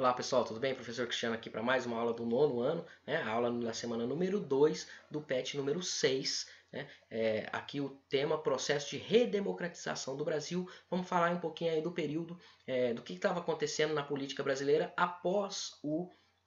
Olá pessoal, tudo bem? Professor Cristiano aqui para mais uma aula do nono ano, né? A aula da semana número 2 do PET número 6. Né? Aqui o tema processo de redemocratização do Brasil. Vamos falar um pouquinho aí do período, do que estava acontecendo na política brasileira após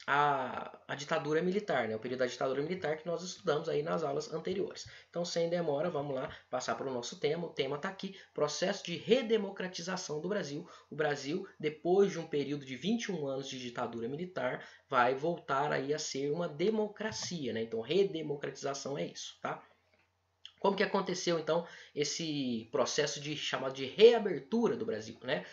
a ditadura militar, né? O período da ditadura militar que nós estudamos aí nas aulas anteriores. Então, sem demora, vamos lá passar para o nosso tema. O tema está aqui, processo de redemocratização do Brasil. O Brasil, depois de um período de 21 anos de ditadura militar, vai voltar aí a ser uma democracia, né? Então, redemocratização é isso, tá? Como que aconteceu então esse processo chamado de reabertura do Brasil, né?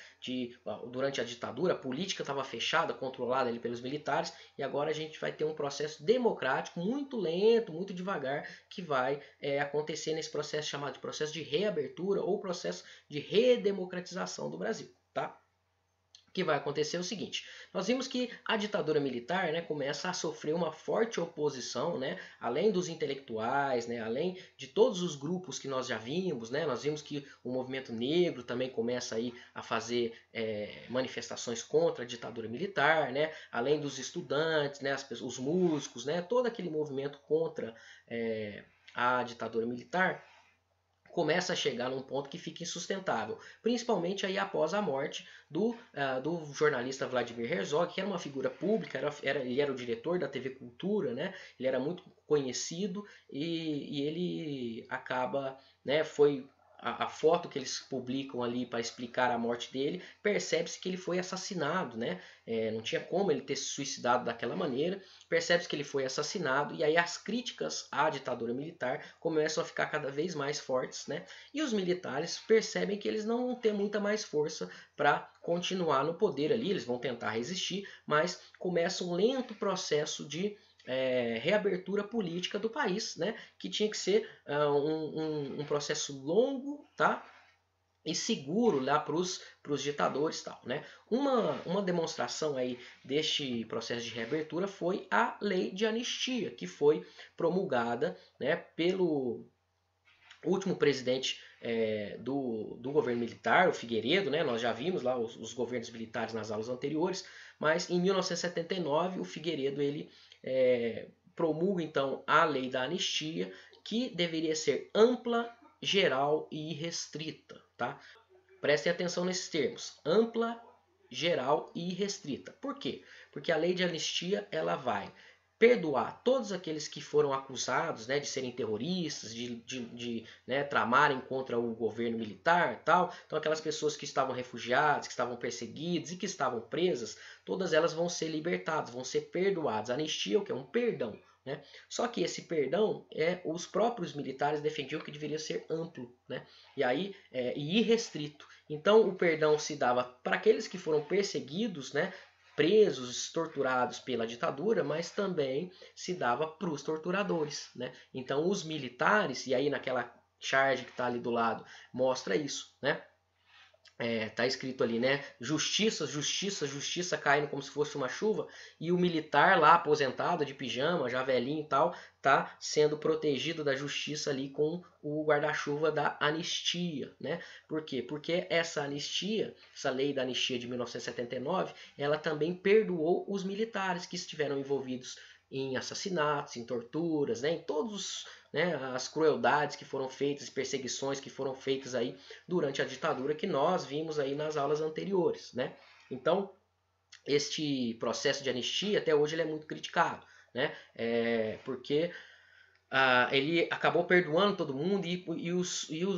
Durante a ditadura, a política estava fechada, controlada ali pelos militares, e agora a gente vai ter um processo democrático muito lento, muito devagar, que vai acontecer nesse processo chamado de processo de reabertura ou processo de redemocratização do Brasil, tá? O que vai acontecer é o seguinte, nós vimos que a ditadura militar, né, começa a sofrer uma forte oposição, né, além dos intelectuais, né, além de todos os grupos que nós já vimos, né, nós vimos que o movimento negro também começa aí a fazer manifestações contra a ditadura militar, né, além dos estudantes, né, os músicos, né, todo aquele movimento contra a ditadura militar começa a chegar num ponto que fica insustentável, principalmente aí após a morte do jornalista Vladimir Herzog, que era uma figura pública, ele era o diretor da TV Cultura, né? Ele era muito conhecido e ele acaba, né, foi a foto que eles publicam ali para explicar a morte dele, percebe-se que ele foi assassinado, né? Não tinha como ele ter se suicidado daquela maneira, percebe-se que ele foi assassinado, e aí as críticas à ditadura militar começam a ficar cada vez mais fortes, né? E os militares percebem que eles não vão ter muita mais força para continuar no poder ali, eles vão tentar resistir, mas começa um lento processo de reabertura política do país, né? Que tinha que ser um processo longo, tá? E seguro lá para os ditadores, tal, né? Uma demonstração aí deste processo de reabertura foi a lei de anistia, que foi promulgada, né, pelo último presidente do governo militar, o Figueiredo, né? Nós já vimos lá os governos militares nas aulas anteriores, mas em 1979 o Figueiredo ele promulga então a lei da anistia, que deveria ser ampla, geral e irrestrita, tá? Prestem atenção nesses termos: ampla, geral e irrestrita. Por quê? Porque a lei de anistia ela vai perdoar todos aqueles que foram acusados, né, de serem terroristas, de né, tramarem contra o governo militar, tal. Então aquelas pessoas que estavam refugiadas, que estavam perseguidas e que estavam presas, todas elas vão ser libertadas, vão ser perdoadas. A anistia, o que é um perdão, né? Só que esse perdão os próprios militares defendiam que deveria ser amplo, né? E aí e irrestrito. Então o perdão se dava para aqueles que foram perseguidos, né, presos, torturados pela ditadura, mas também se dava para os torturadores, né? Então os militares, e aí naquela charge que está ali do lado, mostra isso, né? Tá escrito ali, né? Justiça, justiça, justiça caindo como se fosse uma chuva, e o militar lá aposentado de pijama, já velhinho e tal, tá sendo protegido da justiça ali com o guarda-chuva da anistia, né? Por quê? Porque essa anistia, essa lei da anistia de 1979, ela também perdoou os militares que estiveram envolvidos em assassinatos, em torturas, né, em todos, né, as crueldades que foram feitas, perseguições que foram feitas aí durante a ditadura que nós vimos aí nas aulas anteriores, né? Então, este processo de anistia até hoje ele é muito criticado, né? Porque ele acabou perdoando todo mundo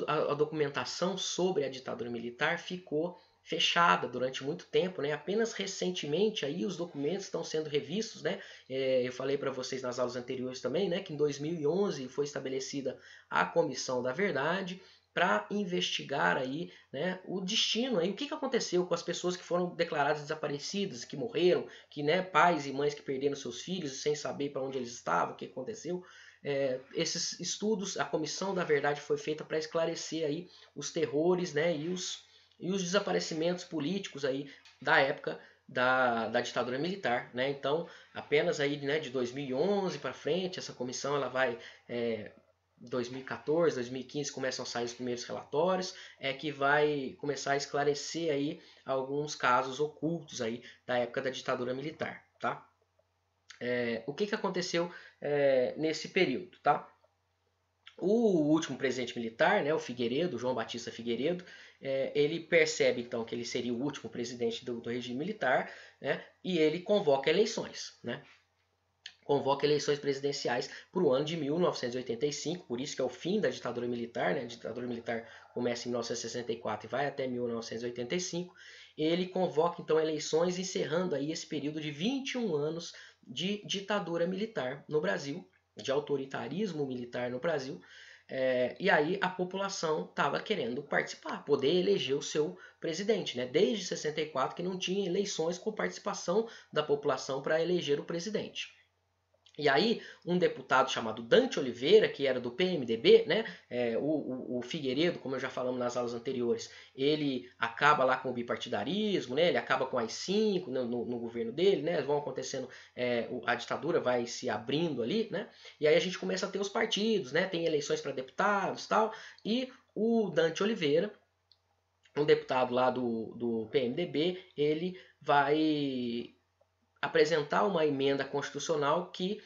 a documentação sobre a ditadura militar ficou fechada durante muito tempo, né? Apenas recentemente aí os documentos estão sendo revistos, né? Eu falei para vocês nas aulas anteriores também, né, que em 2011 foi estabelecida a Comissão da Verdade para investigar aí, né, o destino, aí, o que aconteceu com as pessoas que foram declaradas desaparecidas, que morreram, que, né, pais e mães que perderam seus filhos sem saber para onde eles estavam, o que aconteceu. Esses estudos, a Comissão da Verdade foi feita para esclarecer aí os terrores, né, e os desaparecimentos políticos aí da época da ditadura militar, né? Então, apenas aí, né, de 2011 para frente, essa comissão ela vai 2014, 2015 começam a sair os primeiros relatórios, é que vai começar a esclarecer aí alguns casos ocultos aí da época da ditadura militar, tá? O que aconteceu nesse período, tá? O último presidente militar, né, o Figueiredo, João Batista Figueiredo, ele percebe então que ele seria o último presidente do regime militar, né, e ele convoca eleições, né? Convoca eleições presidenciais para o ano de 1985, por isso que é o fim da ditadura militar, né? A ditadura militar começa em 1964 e vai até 1985. Ele convoca então eleições, encerrando aí esse período de 21 anos de ditadura militar no Brasil, de autoritarismo militar no Brasil. E aí a população estava querendo participar, poder eleger o seu presidente, né? Desde 64 que não tinha eleições com participação da população para eleger o presidente. E aí, um deputado chamado Dante Oliveira, que era do PMDB, né, o Figueiredo, como eu já falamos nas aulas anteriores, ele acaba lá com o bipartidarismo, né, ele acaba com as 5 no governo dele, né, vão acontecendo, a ditadura vai se abrindo ali, né, e aí a gente começa a ter os partidos, né, tem eleições para deputados e tal, e o Dante Oliveira, um deputado lá do PMDB, ele vai apresentar uma emenda constitucional que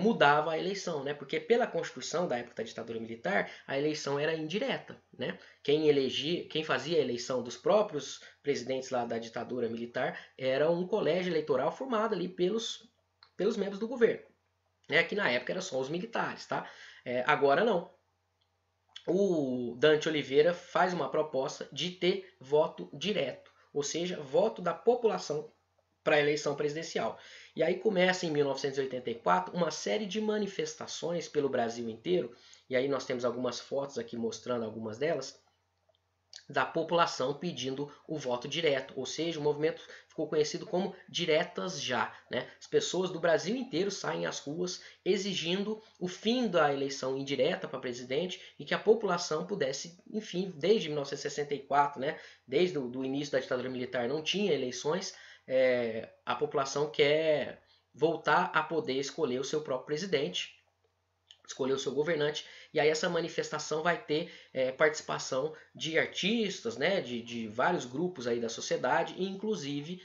mudava a eleição, né? Porque pela Constituição da época da ditadura militar, a eleição era indireta, né? Quem fazia a eleição dos próprios presidentes lá da ditadura militar era um colégio eleitoral formado ali pelos membros do governo, né? Que na época era só os militares, tá? Agora não. O Dante Oliveira faz uma proposta de ter voto direto, ou seja, voto da população para a eleição presidencial. E aí começa em 1984 uma série de manifestações pelo Brasil inteiro, e aí nós temos algumas fotos aqui mostrando algumas delas, da população pedindo o voto direto, ou seja, o movimento ficou conhecido como Diretas Já, né? As pessoas do Brasil inteiro saem às ruas exigindo o fim da eleição indireta para presidente e que a população pudesse, enfim, desde 1964, né? Desde o início da ditadura militar não tinha eleições, a população quer voltar a poder escolher o seu próprio presidente, escolher o seu governante, e aí essa manifestação vai ter participação de artistas, né, de vários grupos aí da sociedade, e inclusive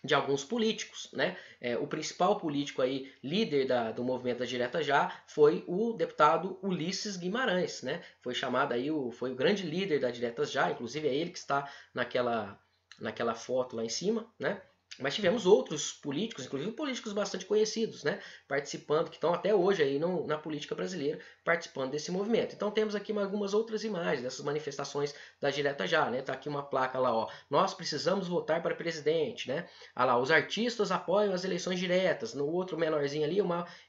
de alguns políticos, né? O principal político aí, líder do movimento da Direta Já, foi o deputado Ulisses Guimarães, né? Foi chamado aí, foi o grande líder da Diretas Já, inclusive é ele que está naquela foto lá em cima, né? Mas tivemos outros políticos, inclusive políticos bastante conhecidos, né, participando, que estão até hoje aí na política brasileira, participando desse movimento. Então temos aqui algumas outras imagens dessas manifestações da Direta Já, né? Tá aqui uma placa lá, ó, nós precisamos votar para presidente, né? Ah lá, os artistas apoiam as eleições diretas. No outro menorzinho ali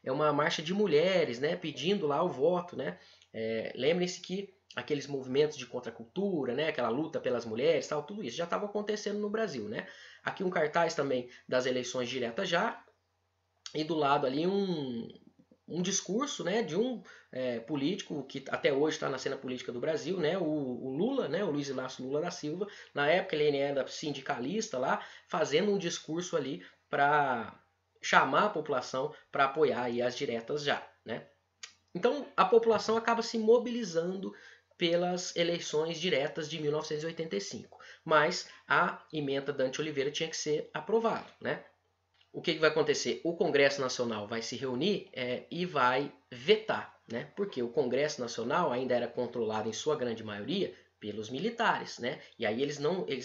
é uma marcha de mulheres, né, pedindo lá o voto, né? Lembrem-se que aqueles movimentos de contracultura, né, aquela luta pelas mulheres, tal, tudo isso já estava acontecendo no Brasil, né? Aqui um cartaz também das eleições diretas já, e do lado ali um discurso, né, de um político que até hoje está na cena política do Brasil, né, o Lula, né, o Luiz Inácio Lula da Silva. Na época ele era sindicalista lá, fazendo um discurso ali para chamar a população para apoiar aí as diretas já, né? Então a população acaba se mobilizando pelas eleições diretas de 1985, mas a emenda Dante Oliveira tinha que ser aprovada, né? O que vai acontecer? O Congresso Nacional vai se reunir e vai vetar, né? Porque o Congresso Nacional ainda era controlado em sua grande maioria pelos militares, né? E aí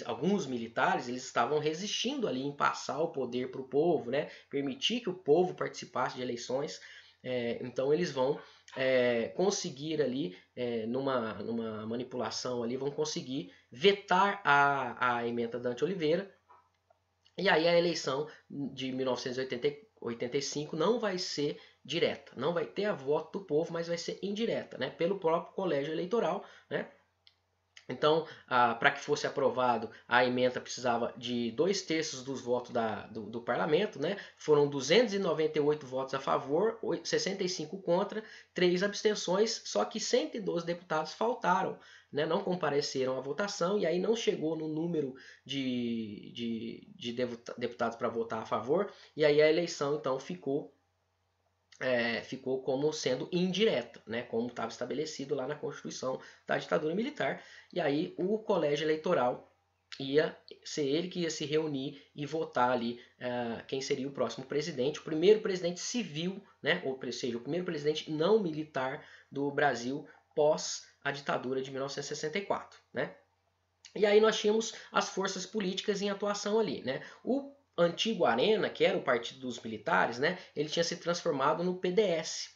alguns militares eles estavam resistindo ali em passar o poder para o povo, né? Permitir que o povo participasse de eleições. Então eles vão conseguir ali, numa manipulação ali, vão conseguir vetar a emenda Dante Oliveira. E aí a eleição de 1985 não vai ser direta, não vai ter a voto do povo, mas vai ser indireta, né? Pelo próprio colégio eleitoral, né? Então, para que fosse aprovado, a emenda precisava de 2/3 dos votos do parlamento, né? Foram 298 votos a favor, 65 contra, 3 abstenções, só que 112 deputados faltaram, né? Não compareceram à votação, e aí não chegou no número de deputados para votar a favor, e aí a eleição então ficou ficou como sendo indireta, né, como estava estabelecido lá na Constituição da ditadura militar. E aí o colégio eleitoral ia ser ele que ia se reunir e votar ali quem seria o próximo presidente, o primeiro presidente civil, né, ou seja, o primeiro presidente não militar do Brasil pós a ditadura de 1964, né? E aí nós tínhamos as forças políticas em atuação ali, né? O antigo Arena, que era o Partido dos Militares, né, ele tinha se transformado no PDS.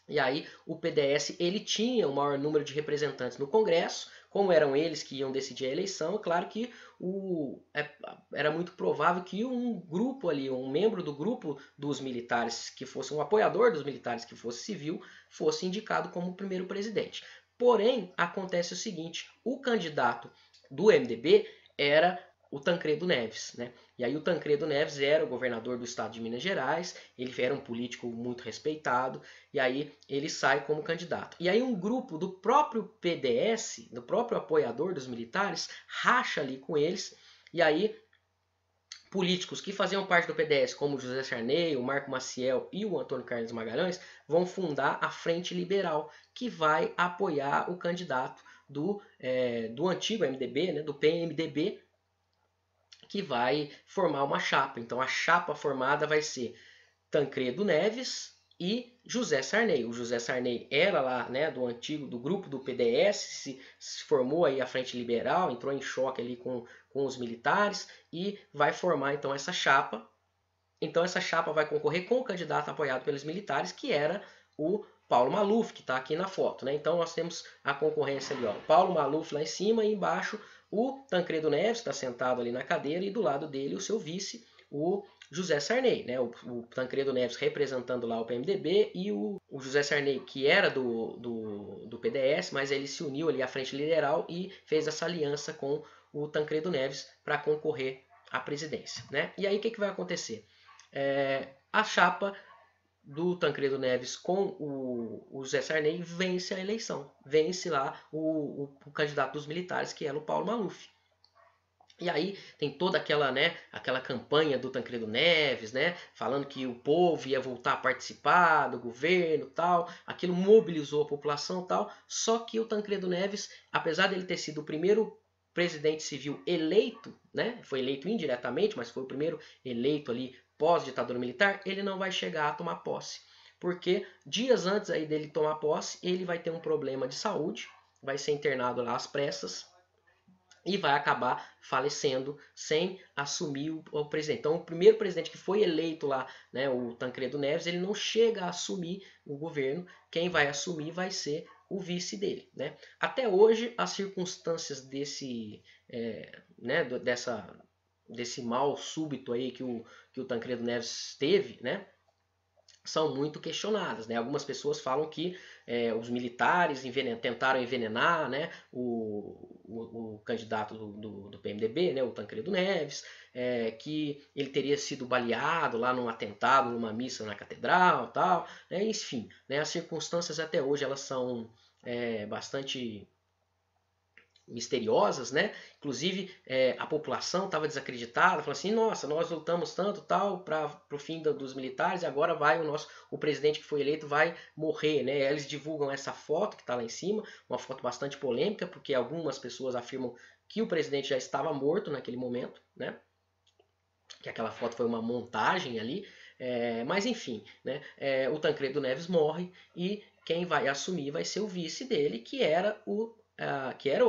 E aí o PDS ele tinha o maior número de representantes no Congresso, como eram eles que iam decidir a eleição, é claro que era muito provável que um grupo ali, um membro do grupo dos militares, que fosse um apoiador dos militares, que fosse civil, fosse indicado como o primeiro presidente. Porém, acontece o seguinte, o candidato do MDB era o Tancredo Neves, né? E aí o Tancredo Neves era o governador do estado de Minas Gerais, ele era um político muito respeitado, e aí ele sai como candidato. E aí um grupo do próprio PDS, do próprio apoiador dos militares, racha ali com eles, e aí políticos que faziam parte do PDS, como o José Sarney, o Marco Maciel e o Antônio Carlos Magalhães, vão fundar a Frente Liberal, que vai apoiar o candidato do antigo MDB, né, do PMDB, que vai formar uma chapa. Então a chapa formada vai ser Tancredo Neves e José Sarney. O José Sarney era lá, né, do grupo do PDS, se formou aí a Frente Liberal, entrou em choque ali com os militares e vai formar então essa chapa. Então essa chapa vai concorrer com o candidato apoiado pelos militares, que era o Paulo Maluf, que está aqui na foto, né? Então nós temos a concorrência ali, ó, o Paulo Maluf lá em cima e embaixo o Tancredo Neves, está sentado ali na cadeira, e do lado dele o seu vice, o José Sarney, né? O Tancredo Neves representando lá o PMDB e o José Sarney, que era do PDS, mas ele se uniu ali à Frente Liberal e fez essa aliança com o Tancredo Neves para concorrer à presidência, né? E aí o que vai acontecer? A chapa do Tancredo Neves com o José Sarney vence a eleição. Vence lá o candidato dos militares, que era o Paulo Maluf. E aí tem toda aquela campanha do Tancredo Neves, né, falando que o povo ia voltar a participar do governo, tal. Aquilo mobilizou a população, tal. Só que o Tancredo Neves, apesar dele ter sido o primeiro presidente civil eleito, né, foi eleito indiretamente, mas foi o primeiro eleito ali pós-ditadura militar, ele não vai chegar a tomar posse. Porque dias antes aí dele tomar posse, ele vai ter um problema de saúde, vai ser internado lá às pressas, e vai acabar falecendo sem assumir o presidente. Então, o primeiro presidente que foi eleito lá, né, o Tancredo Neves, ele não chega a assumir o governo. Quem vai assumir vai ser o vice dele, né? Até hoje, as circunstâncias desse mal súbito aí que o Tancredo Neves teve, né, são muito questionadas, né? Algumas pessoas falam que os militares tentaram envenenar, né, o candidato do PMDB, né, o Tancredo Neves, que ele teria sido baleado lá num atentado, numa missa na catedral, tal, né? Enfim, né, as circunstâncias até hoje elas são bastante misteriosas, né? Inclusive a população estava desacreditada, falando assim: nossa, nós lutamos tanto tal para o fim dos militares, e agora vai o presidente que foi eleito vai morrer, né? Eles divulgam essa foto que está lá em cima, uma foto bastante polêmica, porque algumas pessoas afirmam que o presidente já estava morto naquele momento, né? Que aquela foto foi uma montagem ali, mas enfim, né? O Tancredo Neves morre e quem vai assumir vai ser o vice dele, que era o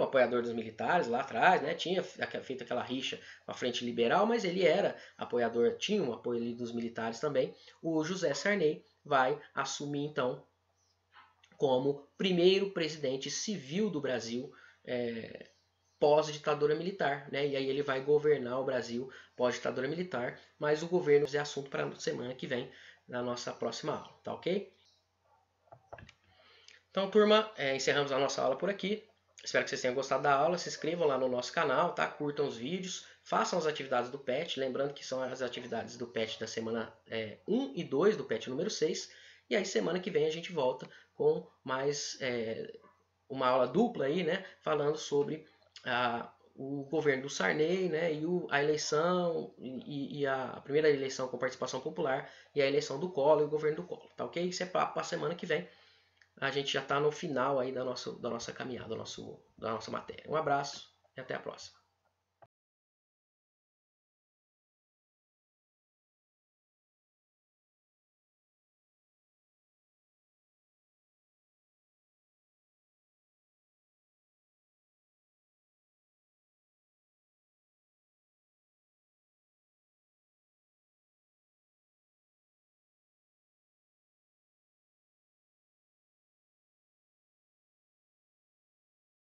apoiador dos militares lá atrás, né? Tinha feito aquela rixa com a Frente Liberal, mas ele era apoiador, tinha um apoio ali dos militares também. O José Sarney vai assumir então como primeiro presidente civil do Brasil pós-ditadura militar, né? E aí ele vai governar o Brasil pós-ditadura militar, mas o governo é assunto para a semana que vem, na nossa próxima aula, tá ok? Então, turma, encerramos a nossa aula por aqui. Espero que vocês tenham gostado da aula. Se inscrevam lá no nosso canal, tá? Curtam os vídeos, façam as atividades do PET, lembrando que são as atividades do PET da semana 1 e 2 do PET número 6. E aí semana que vem a gente volta com mais uma aula dupla aí, né? Falando sobre o governo do Sarney, né, e a eleição, e a primeira eleição com participação popular, e a eleição do Collor e o governo do Collor, tá ok? Isso é para a semana que vem. A gente já está no final aí da nossa caminhada, da nossa matéria. Um abraço e até a próxima.